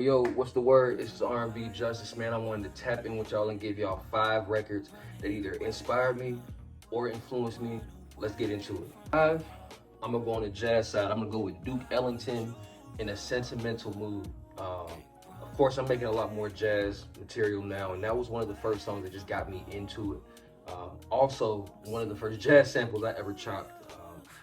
Yo, what's the word? This is RMB Justize, man. I wanted to tap in with y'all and give y'all 5 records that either inspired me or influenced me. Let's get into it. 5, I'm gonna go on the jazz side. I'm gonna go with Duke Ellington in a sentimental mood. Of course, I'm making a lot more jazz material now, and that was one of the first songs that just got me into it. Also, one of the first jazz samples I ever chopped.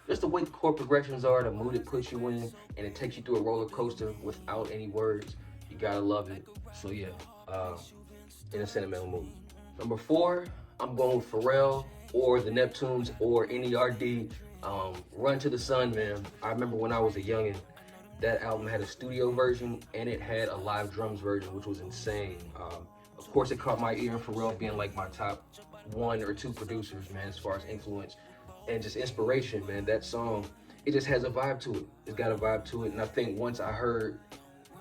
Just the way the chord progressions are, the mood it puts you in, and it takes you through a roller coaster without any words. You gotta love it. So yeah, in a sentimental mood. Number 4, I'm going with Pharrell or the Neptunes or N.E.R.D. Run to the Sun, man. I remember when I was a youngin', that album had a studio version and it had a live drums version, which was insane. Of course, it caught my ear, and Pharrell being like my top 1 or 2 producers, man, as far as influence and just inspiration, man. That song, it just has a vibe to it. It's got a vibe to it, and I think once I heard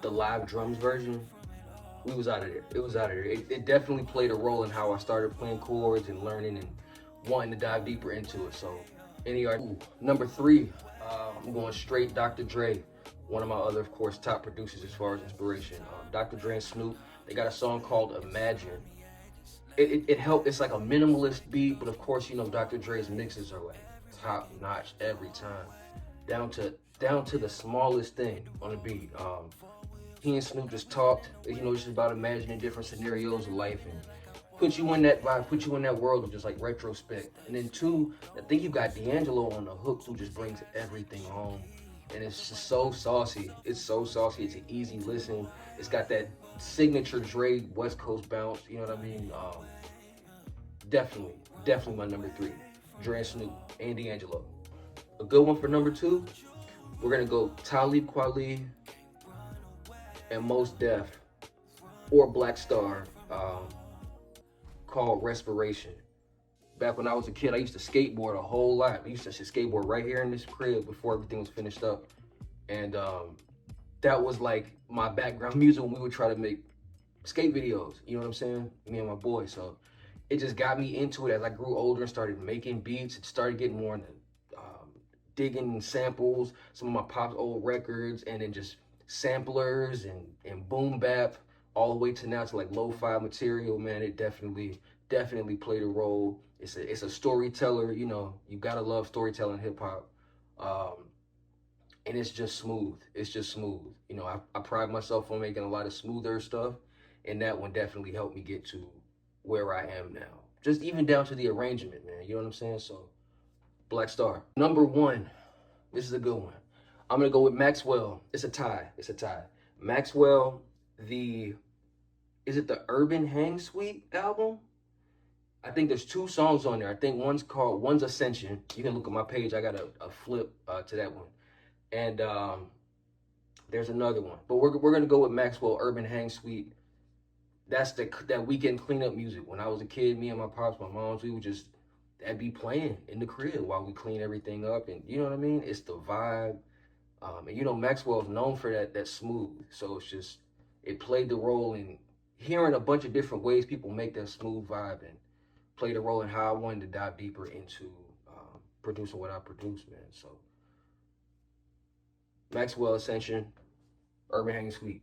the live drums version, we was out of there. It was out of there. It definitely played a role in how I started playing chords and learning and wanting to dive deeper into it. So, N.E.R.D. Number 3, I'm going straight Dr. Dre, one of my other, of course, top producers as far as inspiration. Dr. Dre and Snoop, they got a song called Imagine. It helped. It's like a minimalist beat, but of course, you know, Dr. Dre's mixes are like top notch every time, down to the smallest thing on the beat. He and Snoop just talked, you know, just about imagining different scenarios of life and put you in that vibe, put you in that world of just like retrospect. And then 2, I think you got D'Angelo on the hook who just brings everything home. And it's just so saucy. It's so saucy. It's an easy listen. It's got that signature Dre West Coast bounce. You know what I mean? Definitely my number 3. Dre and Snoop and D'Angelo. A good one for number 2, we're gonna go Talib Kweli and Mos Def or Black Star, called Respiration. Back when I was a kid, I used to skateboard a whole lot. I used to skateboard right here in this crib before everything was finished up. And that was like my background music when we would try to make skate videos. You know what I'm saying? Me and my boy. So it just got me into it as I grew older and started making beats. It started getting more into digging samples, some of my pop's old records, and then just samplers and boom bap, all the way to now to like lo-fi material, man. It definitely played a role. It's a storyteller, you know, you gotta love storytelling hip hop. And it's just smooth. It's just smooth. You know, I pride myself on making a lot of smoother stuff, and that one definitely helped me get to where I am now. Just even down to the arrangement, man. You know what I'm saying? So, Black Star. Number 1, this is a good one. I'm gonna go with Maxwell. It's a tie. It's a tie. Maxwell, is it the Urban Hang Suite album? I think there's 2 songs on there. I think one's Ascension. You can look at my page. I got a flip to that one. And there's another one. But we're gonna go with Maxwell Urban Hang Suite. That's that weekend cleanup music. When I was a kid, me and my pops, my moms, we would just, that'd be playing in the crib while we clean everything up. And you know what I mean? It's the vibe. And you know, Maxwell's known for that smooth. So it's just, it played the role in hearing a bunch of different ways people make that smooth vibe, and played a role in how I wanted to dive deeper into producing what I produce, man. So Maxwell, Ascension, Urban Hang Suite.